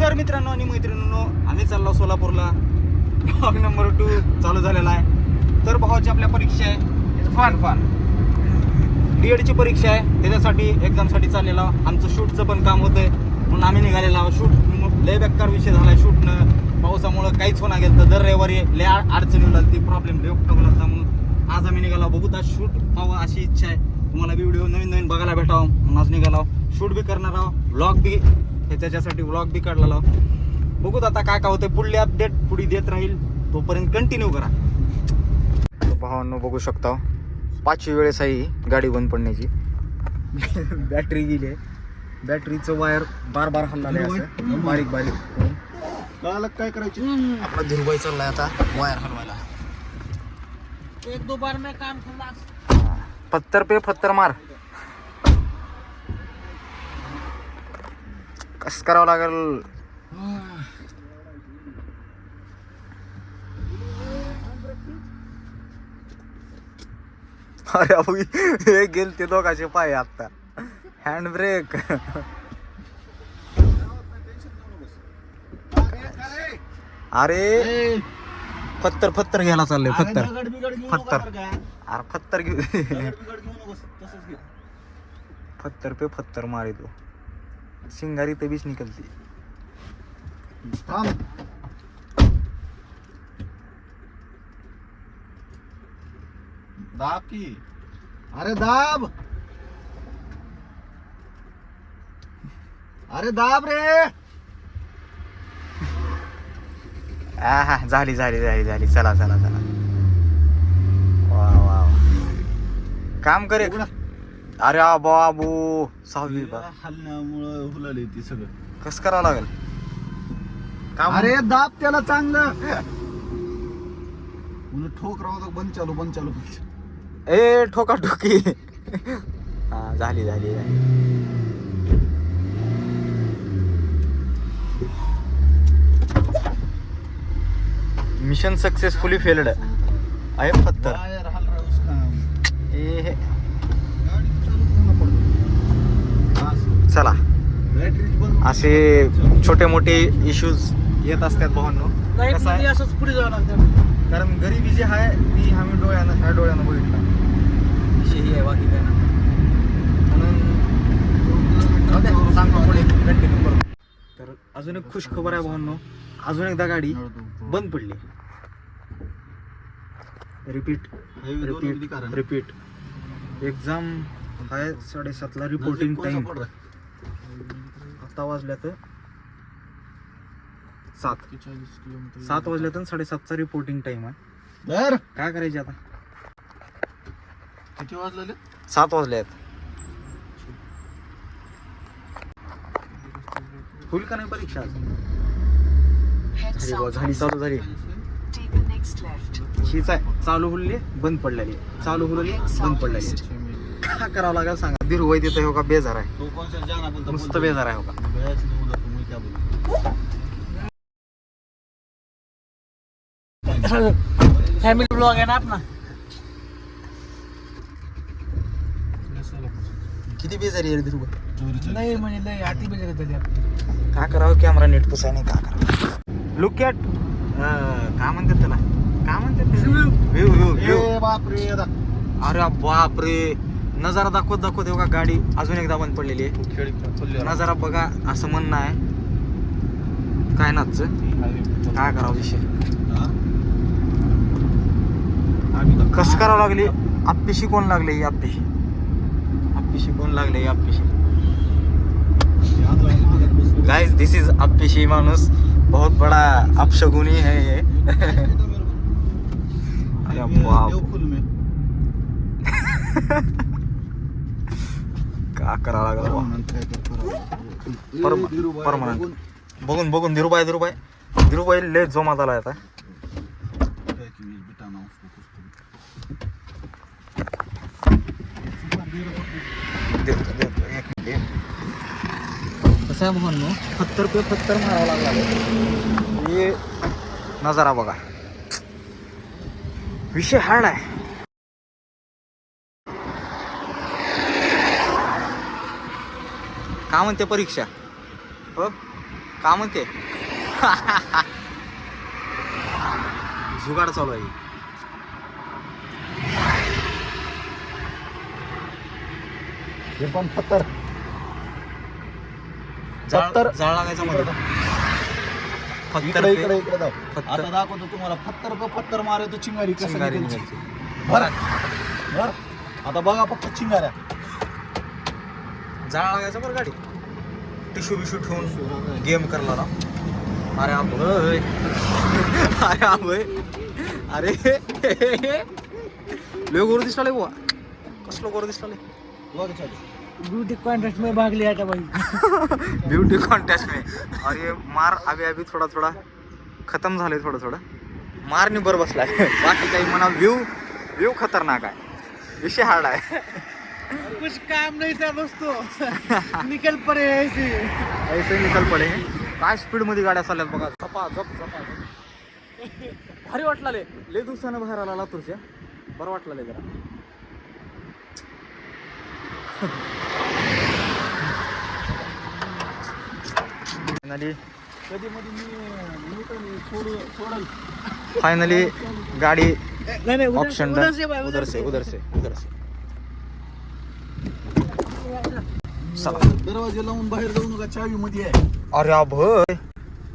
तर मित्रांनो आणि मैत्रिणींनो, आम्ही चाललो सोलापूरला. भाग नंबर 2 चालू झालेला आहे. तर भावाची आपल्या परीक्षा आहे, फान डीएडची परीक्षा आहे. त्याच्यासाठी एक्झामसाठी चाललेला आमचं शूटचं पण काम होतंय म्हणून आम्ही निघालेला आहोत. शूट लय बेकार विषय झालाय शूटनं, पावसामुळं काहीच होणार गेलं. तर दर रविवारी लय अडचणी होणार, ती प्रॉब्लेम लय होता. म्हणून आज आम्ही निघालो. बघू आज शूट व्हावं अशी इच्छा आहे. तुम्हाला व्हिडिओ नवीन बघायला भेटावं म्हणून आज निघालो. शूट बी करणार आहोत, व्लॉग बी हे त्याच्यासाठी व्लॉग बी काढलेला. बघूत आता काय होतं. पुढली अपडेट पुढे देत राहील, तोपर्यंत कंटिन्यू करा. भावांनो बघू शकता 5वी वेळेस आहे गाडी बंद पडण्याची. बॅटरी गेली आहे, बॅटरीचं वायर बार हल्लाले असं बारीक करून. काय करायचं आपला धीरूबाई चाललाय आता वायर हलवायला. 1-2 बार में काम खलास. पत्थर पे पत्थर मार. कस करावं लागेल. अरे अभि हे गेल ते दोघाचे पाय आता. Hand brake. अरे पत्थर घ्यायला चाललंय. पत्थर घेऊ. पत्थर पे पत्थर मारे तो सिंगारी ते बीच निकलती. दाब की. अरे दाब रे. झाली चला वा काम करे. अरे बाबू 6वी हलण्यामुळं हुलाली ती सगळं. कस करावं लागेल काम. अरे दाब त्याला चांगलं. ठोक राहू बंद चालू. ए ठोका ठोकी. हा झाली. मिशन सक्सेसफुली फेल्ड आहे. पत्थर चला. असे छोटे मोठे इश्यूज येत असतात भावांनो. कसं आहे, असंच पुढे जावं लागतं. कारण गरिबी जी आहे ती आम्ही ह्या डोळ्यानं बघितला विषय ही आहे, बाकी काय नाही. म्हणून सांगतो पुढे कंटिन्यू करू. तर अजून एक खुश खबर आहे भावांनो, अजून एकदा गाडी बंद पडली. रिपीट एक्झाम आहे 7:30ला रिपोर्टिंग टाइम. आता वाजल्या तर 7 वाजल्या तर 7:30चा रिपोर्टिंग टाइम आहे. काय करायचे आता. किती वाजले? 7 वाजले आहेत. होईल का नाही परीक्षा झाली चालू झाली. हीच आहे, चालू हुल्ली बंद पडलेली, चालू हुल्ली बंद पडलेली. काय करावं लागेल सांगा. धीरूबाई तिथे हो का बेजार आहे, नुसतं बेजार आहे हो का. फॅमिली ब्लॉग आहे ना आपला. किती बेजारी आहे धीरूबाई. नाही म्हणजे लय आती बेजार त्याच्या. काय करावं, कॅमेरा नीट पुसाय नाही. काय करावं. लुक ॲट काय म्हणतात त्याला, काय म्हणतात व्ह्यू. बापरे. अरे बापरे, नजारा दाखवत हो का गाडी अजून एकदा बंद पडलेली आहे. नजारा बघा असं म्हणणं आहे. काय नाच काय करावं विषय. कसं करावं लागली. आप्पीशी कोण लागले. आप्पीशी कोण लागले. गाइस दिस इज आप्पीशी माणूस, बहुत बड़ा अपशगुनी है ये. अरे बाप का करावं लागलं. परमनंट बघून धीरूबाई लय जोमात आला आता. कसं आहे म्हणून पत्थर पे पत्थर मारावं लागला. हे नजारा बघा, विषय हार्ड आहे. काय म्हणते परीक्षा. हो का म्हणते जुगाड चालू आहे. हे पण पत्तर जाळ जाळ लागायचा मध्ये. फत्तर इकडे पे इकडे इकडे जाऊ. पत्तर. आता दाखवतो तुम्हाला पत्तर पे पत्तर मारे तो चिंगारी कसं चिंगारी निघायची. निघायची. बरं बरं आता बघा फक्त चिंगाऱ्या. जाळ लागायचा बरं गाडी. टिशू बिशू ठेवून गेम करला ना. अरे आंबय अरे आंबय अरे लय गोर दिसला बुवा. कसलं गोर दिसला. बघा चालू. ब्यूटी कॉन्टेस्ट में भाग लिया था भाई. ब्यूटी कॉन्टेस्ट में. और ये मार अभी अभी थोड़ा थोड़ा खत्म झाले. थोडं थोडं मारने बर बसलाय. बाकी काही म्हणा. व्यू खतरनाक आहे. विषय हार्ड आहे. कुछ काम नहीं था दोस्तों. निकल पड़े ऐसे. ऐसे निकल पडे. काय स्पीड मध्ये गाड्या चालल्यात बघा. झपा झप झपा झप. भारी वाटला लय दिवसानं बाहेर आला लातूरच्या. बरं वाटलं लय जरा. फायनली गाडी नहीं नहीं ऑप्शन उधर से भाई, उधर से चला. दरवाजे लावून बाहेर जाऊ नका. चावी मध्ये आहे. अरे भय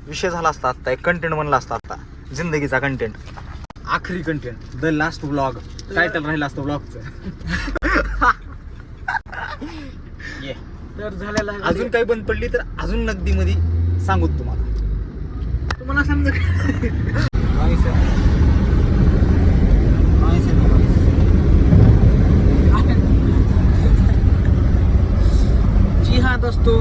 विषय झाला असता. आता एक कंटेंट बनला असता. आता जिंदगीचा कंटेंट. आखरी content. The last blog. Title राहिला असतं ब्लॉगचं. ये तर झालेला आहे. अजून काही बंद पडली तर अजून नगदी मध्ये सांगू तुम्हाला. तुम्हाला समजा जी हाँ दोस्तों,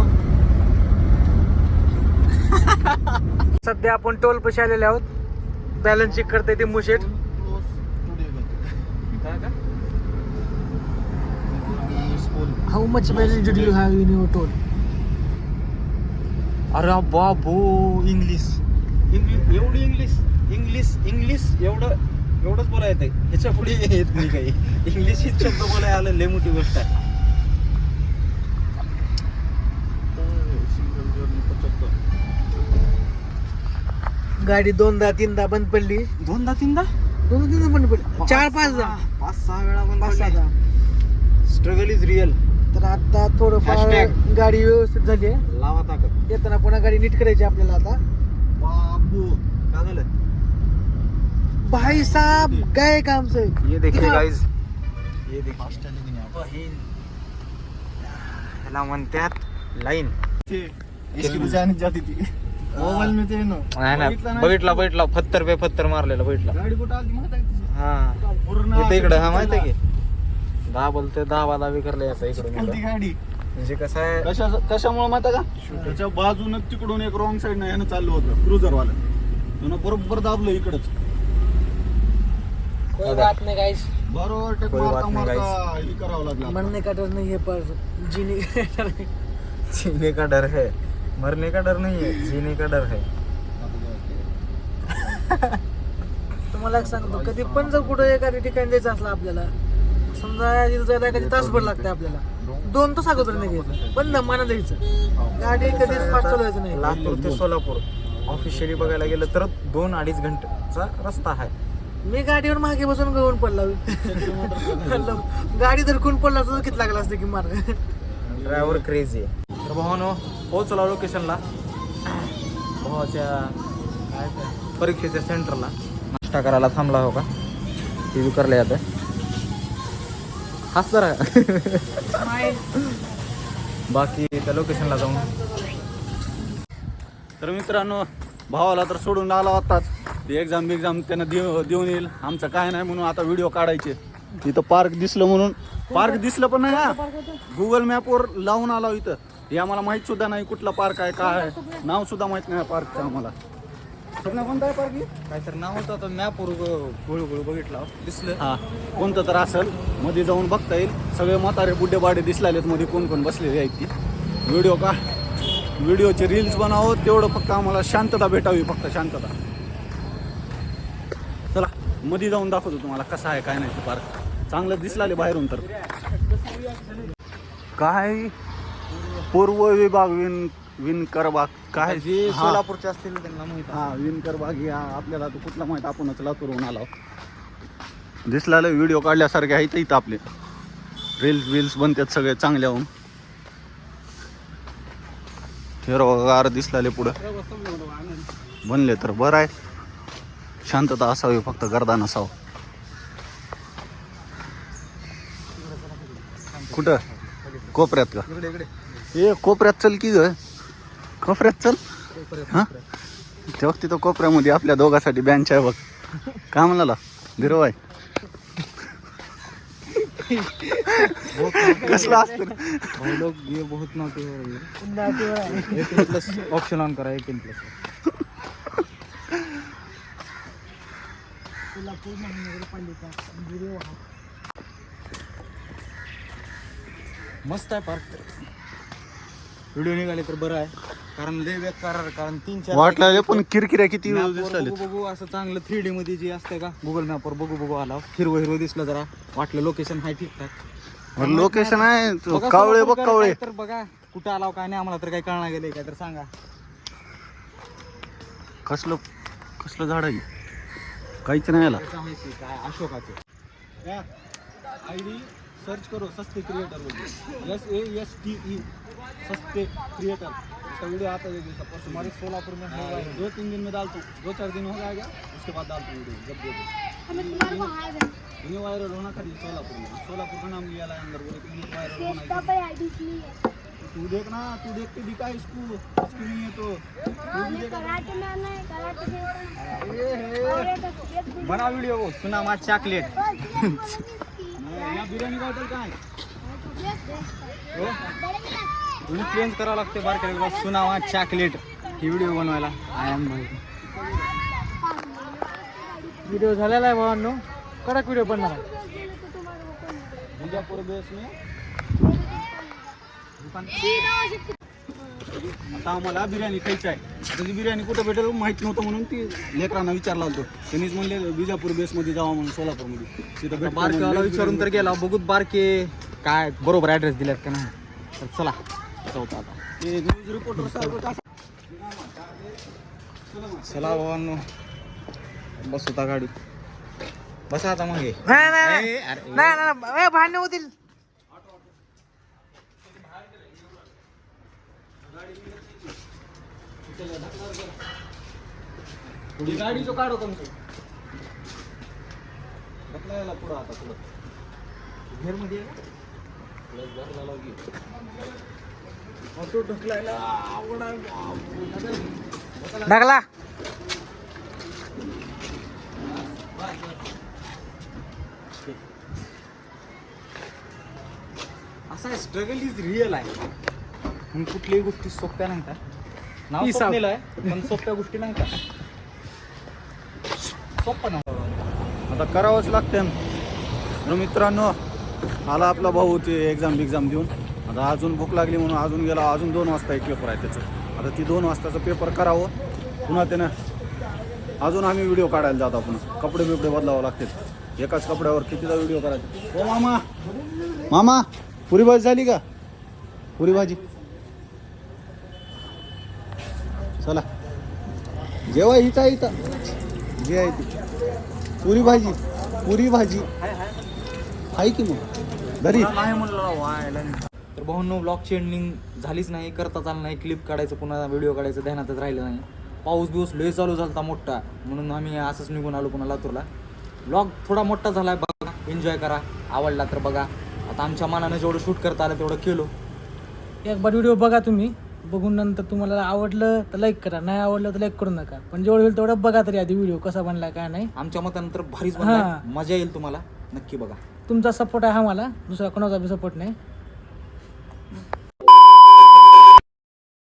सध्या आपण टोल पशी आलेले आहोत. बॅलन्स चेक करता येते मुशेट. How much balance did you have in your toll? अरे बाबू इंग्लिश एवढी इंग्लिश एवढंच बोलायला येत. ह्याच्या पुढे येत नाही काही. इंग्लिश ही शब्द बोलायला आलं लय मोठी गोष्ट आहे. गाडी दोनदा तीनदा बंद पडली. दोनदा तीनदा बंद पडली. 4-5दा 5-6 वेळा बंद 5-6दा. Struggle is real. तर आता थोडंफार Hashtag. गाडी व्यवस्थित झाली आहे. लावा ताकद. येताना पुन्हा गाडी नीट करायची आपल्याला. आता बाबू काय झालं? भाई साहब गए काम से. ये देखिए गाइस. ये देखिए ह्याला म्हणतात लाईन. इसकी भी जाने जाती थी. मोबाईल में ते ना नाही बघितला पत्तर पे पत्तर मारलेला बघितला. गाडी कुठं आली माहिती आहे का? हा पूर्ण इथे इकडं. हा माहिती आहे की दहा बोलते 10 करले याचा इकडून ती गाडी म्हणजे कसं आहे. कशामुळे माहिती आहे का? त्याच्या बाजून तिकडून एक रॉंग साईड यानं चाललं होतं क्रुझर वाला. त्यानं बरोबर दाबलं इकडच. कोई बात नहीं गाइस. बरोबर टेक कोई बात मारता नाही, मारता हे करावं लागलं. मरने का डर नहीं है पर जीने का डर है. जीने का डर है. मरने का डर नहीं है. जीने का डर है. तुम्हाला एक सांगतो, कधी पण जर कुठं एखाद्या ठिकाणी जायचं असलं आपल्याला, समजा तिथं जायला एखादी तासभर लागते आपल्याला, 2 तास अगोदर नाही घ्यायचं, पण दमानं जायचं. गाडी कधीच फास्ट चालवायचं नाही. लातूर ते सोलापूर ऑफिशियली बघायला गेलं तर 2-2.5 घंटेचा रस्ता आहे. मी गाडीवर मागे बसून गळून पडला. गाडी धरकून पडला तर किती लागला असतं की मार. ड्रायव्हर क्रेझी आहे. तर भावानो पोहोचला लोकेशनला. भावाच्या काय ते परीक्षेच्या सेंटरला. नाश्ता करायला थांबला हो का. टी व्ही करले आता. हाच जरा बाकी त्या लोकेशनला जाऊन. तर मित्रांनो, भावाला तर सोडून आला होताच. एक्झाम त्यांना देऊन येईल. आमचं काय नाही म्हणून आता व्हिडिओ काढायचे. तिथं पार्क दिसलं म्हणून. पार्क दिसलं पण नाही हा. गुगल मॅपवर लावून आला इथं. हे आम्हाला माहित सुद्धा नाही कुठला पार्क आहे काय आहे. नाव सुद्धा माहित नाही पार्कचं आम्हाला. कोणता आहे पार्क? काहीतरी नाव होतं आता मॅपवर गोळ बघितला दिसलं. हा कोणतं तर असेल. मध्ये जाऊन बघता येईल. सगळे म्हातारे बुड्डे बाडे दिसलेले मध्ये कोण बसलेले आहेत ती. व्हिडिओचे रील्स बनावं तेवढं फक्त आम्हाला शांतता भेटावी. फक्त शांतता. चला मध्ये जाऊन दाखवतो तुम्हाला कसं आहे काय नाही ते पार्क. चांगलं दिसलाले बाहेरून तर. काय पूर्व विभाग विणकर बाग काय जे हा. सोलापूरचे असतील त्यांना माहित आहे. हा विणकर बाग या आपल्याला तो कुठला माहित आपणच लातूरहून आलो दिसलेला व्हिडिओ काढल्यासारखे आहेत इथं आपले रील्स बनतात सगळे चांगल्याहून हिरवगार दिसलेले पुढं बनले तर बरं आहे शांतता असावी फक्त गर्दा नसावं कुठं कोपऱ्यात का इकडे इकडे ए कोपऱ्यात चल की ग कोपऱ्यात चल हा तेव्हा तिथं कोपऱ्यामध्ये आपल्या दोघांसाठी बेंच आहे बघ काय म्हणाला धीरव आहे कसला असतं भाई लोग ये बहुत नौटे हो रही है नातेवाईक आहे. 18+ ऑप्शन ऑन करा 18+. सोलापूर महानगरपालिका व्हिडिओ हा. मस्त आहे पार्क व्हिडिओ निघाले तर बरं आहे कारण लय बेकार कारण 3-4 वाटलं पण किरकिऱ्या किती मॅपवर दिसले बघू असं चांगलं 3D मध्ये जे असते का गुगल मॅपवर बघू आला हिरवं दिसलं जरा वाटलं लोकेशन आहे ठीकठाक लोकेशन आहे बघा कावळे बघ सोलापूरकर कावळे काय तर बघा कुठं आलाव काय नाही आम्हाला तर काही कळणार गेले काय तर सांगा कसलं झाड आहे काहीच नाही आला त्याचं माहिती काय अशोकाचे आयडी सर्च करो सस्ते क्रिएटर बोलिए SASTE सस्ते क्रिएटर इसका वीडियो आता है परसों हमारे सोलापुर में होगा 2-3 दिन में डालता हूँ 2-4 दिन हो जाएगा उसके बाद डालता हूँ वीडियो जब देखो इन्हें वायरल होना खरीद सोलापुर का नाम लिया है अंदर बोले कि इन्हें वायरल होना तू देखना तू देख के दिखा इसको इसकी नहीं है तो तू भी देखा बना वीडियो वो सुना मा चॉकलेट या बिर्याणी का होटल कहाँ है इन्फ्लुएन्स करावं लागते बारकाईला सुना मा चॉकलेट ही व्हिडिओ बनवायला आय एम भाई व्हिडिओ झालेला आहे भावांनो कडक व्हिडिओ बनणार आहे. विजापूर बेस में आता आम्हाला बिर्याणी खायची आहे आता ती बिर्याणी कुठं भेटेल माहित नव्हतं म्हणून ती लेकरांना विचारला होतो त्यांनीच म्हणले विजापूर बेसमध्ये जावा म्हणून सोलापूरमध्ये तिथं भेट बारकेवाला विचारून तर गेला बघूत बारके काय बरोबर ॲड्रेस दिल्यात का नाही तर चला चौथा आता ते न्यूज रिपोर्टर सारखं चला भावांनो बस होता गाडी बसा आता मग हे. नाही नाही ए, अरे, नाही भांडण होतील. पुढे गाडी जो काढो तुमचं ढकलायला पुढं आता पुढं घेरमध्ये ऑटो ढकलायला आवड आहे. ढकला असा स्ट्रगल इज रिअल आहे म्हणून कुठल्याही गोष्टी सोप्या नाही का नाव Peace out. स्वप्नील आहे पण सोप्या गोष्टी नाही का सोप्पा ना आता करावंच लागते तर मित्रांनो आला आपला भाऊ ते एक्झाम देऊन आता अजून भूक लागली म्हणून अजून गेला अजून 2 वाजता एक पेपर आहे त्याचं आता ती 2 वाजताचं पेपर करावं पुन्हा त्यानं अजून आम्ही व्हिडिओ काढायला जातो आपण कपडे बिपडे बदलावं लागतात एकाच कपड्यावर कितीदा व्हिडिओ करायचा हो मामा पुरी भाजी झाली का पुरी भाजी चला जेव्हा हिचा इथं जे आहे ती पुरी भाजी आहे की मग घरी नाही म्हणलं व्हायला तर भाऊंनो ब्लॉगची एंडिंग झालीच नाही करता चाललं नाही क्लिप काढायचं पुन्हा व्हिडिओ काढायचं ध्यानातच राहिलं नाही पाऊस बिऊस लय चालू झाला मोठा म्हणून आम्ही असंच निघून आलो पुन्हा लातूरला ब्लॉग थोडा मोठा झाला आहे बघा एन्जॉय करा आवडला तर बघा आता आमच्या मनानं जेवढं शूट करता आलं तेवढं केलो एक बार व्हिडिओ बघा तुम्ही बघून नंतर तुम्हाला आवडलं तर लाईक करा नाही आवडलं तर लाईक करू नका पण जेवढं होईल तेवढं बघा तरी आधी व्हिडिओ कसा बनला काय नाही आमच्या मतानं तर भारीच बनलाय. हां. मजा येईल तुम्हाला नक्की बघा तुमचा सपोर्ट आहे आम्हाला दुसरा कोणाचा बी सपोर्ट नाही